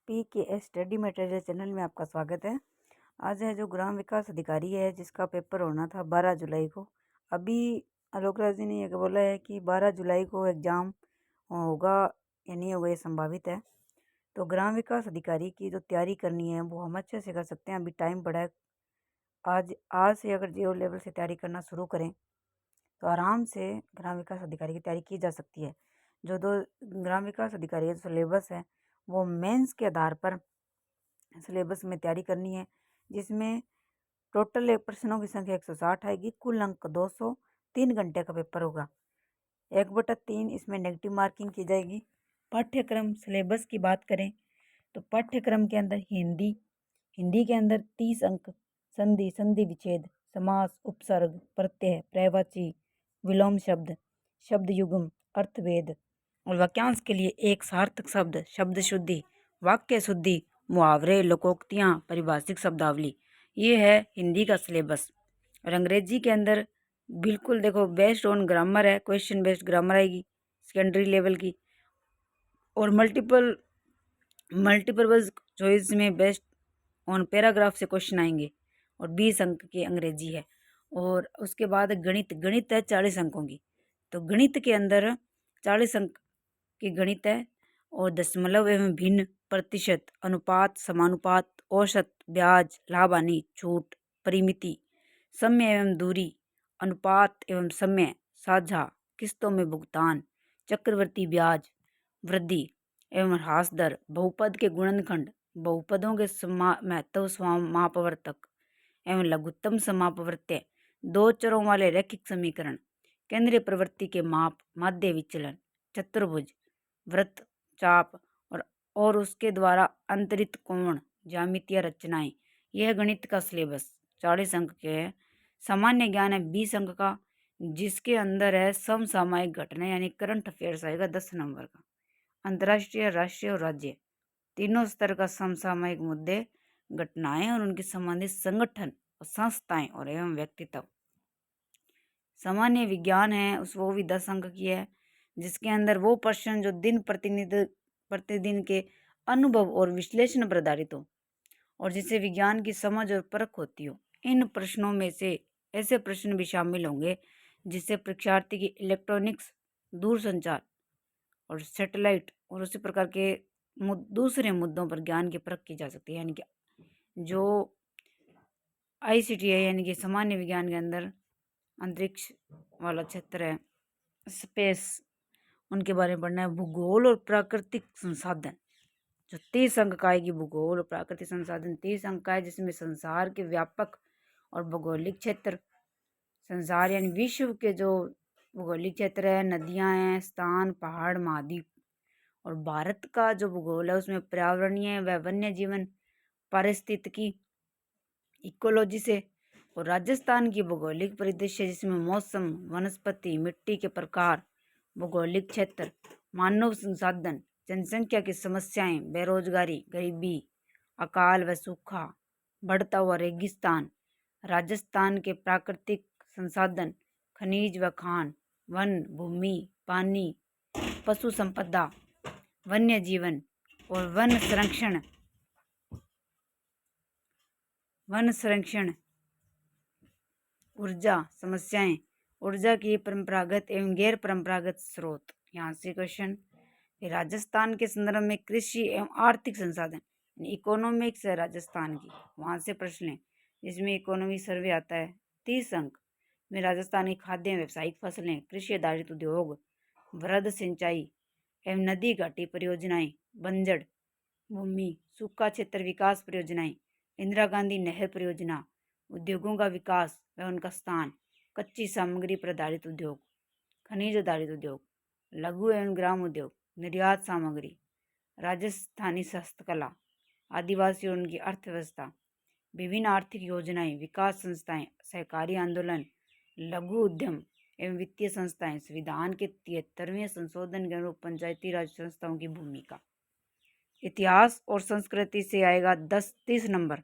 PKS study material channel में आपका स्वागत है। आज है जो ग्राम विकास अधिकारी है जिसका पेपर होना था 12 जुलाई को। अभी आलोक राज जी ने ये बोला है कि 12 जुलाई को एग्ज़ाम होगा या नहीं होगा, ये संभावित है। तो ग्राम विकास अधिकारी की जो तैयारी करनी है वो हम अच्छे से कर सकते हैं। अभी टाइम पड़ा है। आज से अगर 0 लेवल से तैयारी करना शुरू करें तो आराम से ग्राम विकास अधिकारी की तैयारी की जा सकती है। जो दो ग्राम विकास अधिकारी का सिलेबस है वो मेंस के आधार पर सिलेबस में तैयारी करनी है, जिसमें टोटल प्रश्नों की संख्या 160 आएगी। कुल अंक 200। 3 घंटे का पेपर होगा। 1/3 इसमें नेगेटिव मार्किंग की जाएगी। पाठ्यक्रम सिलेबस की बात करें तो पाठ्यक्रम के अंदर हिंदी के अंदर 30 अंक, संधि, संधि विच्छेद, समास, उपसर्ग, प्रत्यय, पर्यायवाची, विलोम शब्द, शब्द युग्म, अर्थभेद और वाक्यांश के लिए एक सार्थक शब्द, शब्द शुद्धि, वाक्य शुद्धि, मुहावरे, लोकोक्तियाँ, पारिभाषिक शब्दावली, ये है हिंदी का सिलेबस। और अंग्रेजी के अंदर बिल्कुल देखो बेस्ड ऑन ग्रामर है, क्वेश्चन बेस्ड ग्रामर आएगी सेकेंडरी लेवल की। और मल्टीपर्पज चॉइस में बेस्ड ऑन पैराग्राफ से क्वेश्चन आएंगे और 20 अंक की अंग्रेजी है। और उसके बाद गणित है 40 अंकों की। तो गणित के अंदर 40 अंक की गणित है और दशमलव एवं भिन्न, प्रतिशत, अनुपात, समानुपात, औसत, ब्याज, लाभ हानि, छूट, परिमिति, समय एवं दूरी, अनुपात एवं समय, साझा, किस्तों में भुगतान, चक्रवर्ती ब्याज, वृद्धि एवं ह्रास दर, बहुपद के गुणनखंड, बहुपदों के महत्व समापवर्तक एवं लघुत्तम समापवर्त्य, दो चरों वाले रैखिक समीकरण, केंद्रीय प्रवृत्ति के माप, माध्य विचलन, चतुर्भुज, वृत्त, चाप और उसके द्वारा अंतरित कोण, ज्यामितीय रचनाएं। यह गणित का सिलेबस 40 अंक के है। सामान्य ज्ञान है 20 अंक का, जिसके अंदर है समसामयिक घटना यानी करंट अफेयर्स आएगा 10 नंबर का। अंतर्राष्ट्रीय, राष्ट्रीय और राज्य तीनों स्तर का समसामयिक मुद्दे, घटनाएं और उनके संबंधित संगठन और संस्थाएं और एवं व्यक्तित्व। सामान्य विज्ञान है वो भी 10 अंक की है, जिसके अंदर वो प्रश्न जो दिन प्रतिदिन के अनुभव और विश्लेषण पर आधारित हो और जिससे विज्ञान की समझ और परख होती हो। इन प्रश्नों में से ऐसे प्रश्न भी शामिल होंगे जिससे परीक्षार्थी की इलेक्ट्रॉनिक्स, दूरसंचार और सैटेलाइट और उसी प्रकार के दूसरे मुद्दों पर ज्ञान की परख की जा सकती है। यानी कि जो ICT है यानी कि सामान्य विज्ञान के अंदर अंतरिक्ष वाला क्षेत्र है, स्पेस, उनके बारे में पढ़ना है। भूगोल और प्राकृतिक संसाधन जो 30 अंक का आएगी। भूगोल और प्राकृतिक संसाधन 30 अंक का है, जिसमें संसार के व्यापक और भौगोलिक क्षेत्र, संसार यानी विश्व के जो भौगोलिक क्षेत्र है, नदियां हैं, स्थान, पहाड़, महाद्वीप। और भारत का जो भूगोल है उसमें पर्यावरणीय व वन्य जीवन, पारिस्थितिकी, इकोलॉजी से। और राजस्थान की भौगोलिक परिदृश्य जिसमें मौसम, वनस्पति, मिट्टी के प्रकार, भौगोलिक क्षेत्र, मानव संसाधन, जनसंख्या की समस्याएं, बेरोजगारी, गरीबी, अकाल व सूखा, बढ़ता हुआ रेगिस्तान, राजस्थान के प्राकृतिक संसाधन, खनिज व खान, वन, भूमि, पानी, पशु संपदा, वन्य जीवन और वन संरक्षण, ऊर्जा समस्याएं, ऊर्जा की परंपरागत एवं गैर परंपरागत स्रोत। यहाँ से क्वेश्चन। राजस्थान के संदर्भ में कृषि एवं आर्थिक संसाधन, इकोनॉमिक्स है राजस्थान की, वहाँ से प्रश्न है जिसमें इकोनॉमी सर्वे आता है। 30 अंक में राजस्थान की खाद्य एवं व्यावसायिक फसलें, कृषि आधारित उद्योग, वृहद सिंचाई एवं नदी घाटी परियोजनाएं, बंजर भूमि, सूखा क्षेत्र विकास परियोजनाएं, इंदिरा गांधी नहर परियोजना, उद्योगों का विकास व उनका स्थान, कच्ची सामग्री पर आधारित उद्योग, खनिज आधारित उद्योग, लघु एवं ग्राम उद्योग, निर्यात सामग्री, राजस्थानी हस्तकला, आदिवासी और उनकी अर्थव्यवस्था, विभिन्न आर्थिक योजनाएं, विकास संस्थाएं, सहकारी आंदोलन, लघु उद्यम एवं वित्तीय संस्थाएं, संविधान के 73वें संशोधन के अनुरूप पंचायती राज संस्थाओं की भूमिका। इतिहास और संस्कृति से आएगा 30 नंबर।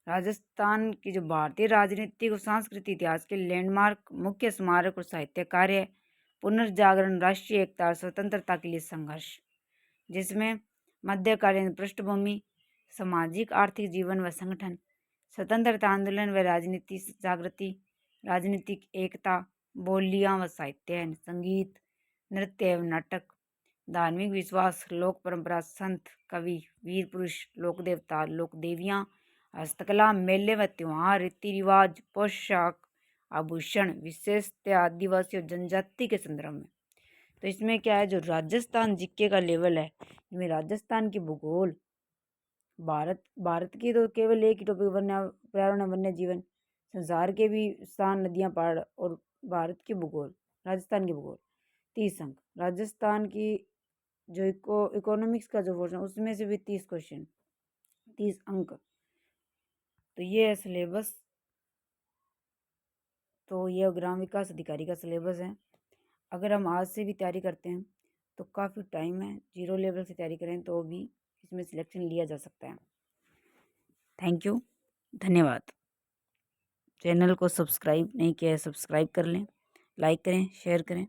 राजस्थान की जो भारतीय राजनीतिक और सांस्कृतिक इतिहास के लैंडमार्क, मुख्य स्मारक और साहित्य कार्य, पुनर्जागरण, राष्ट्रीय एकता और स्वतंत्रता के लिए संघर्ष, जिसमें मध्यकालीन पृष्ठभूमि, सामाजिक आर्थिक जीवन व संगठन, स्वतंत्रता आंदोलन व राजनीति जागृति, राजनीतिक एकता, बोलियां व साहित्य, संगीत, नृत्य एवं नाटक, धार्मिक विश्वास, लोक परंपरा, संत, कवि, वीर पुरुष, लोक देवता, लोक देवियाँ, हस्तकला, मेले व त्योहार, रीति रिवाज, पोशाक, आभूषण, विशेषतः आदिवासी और जनजाति के संदर्भ में। तो इसमें क्या है, जो राजस्थान जीके का लेवल है, इसमें राजस्थान की भूगोल, भारत की तो केवल एक ही टॉपिक पर्यावरण वन्य जीवन, संसार के भी स्थान, नदियाँ, पहाड़ और भारत की भूगोल, राजस्थान की भूगोल। 30 अंक। राजस्थान की जो इकोनॉमिक्स का जो पोर्शन उसमें से भी 30 क्वेश्चन, 30 अंक। तो ये है सिलेबस। तो ये ग्राम विकास अधिकारी का सिलेबस है। अगर हम आज से भी तैयारी करते हैं तो काफ़ी टाइम है, 0 लेवल से तैयारी करें तो भी इसमें सिलेक्शन लिया जा सकता है। थैंक यू, धन्यवाद। चैनल को सब्सक्राइब नहीं किया है, सब्सक्राइब कर लें, लाइक करें, शेयर करें।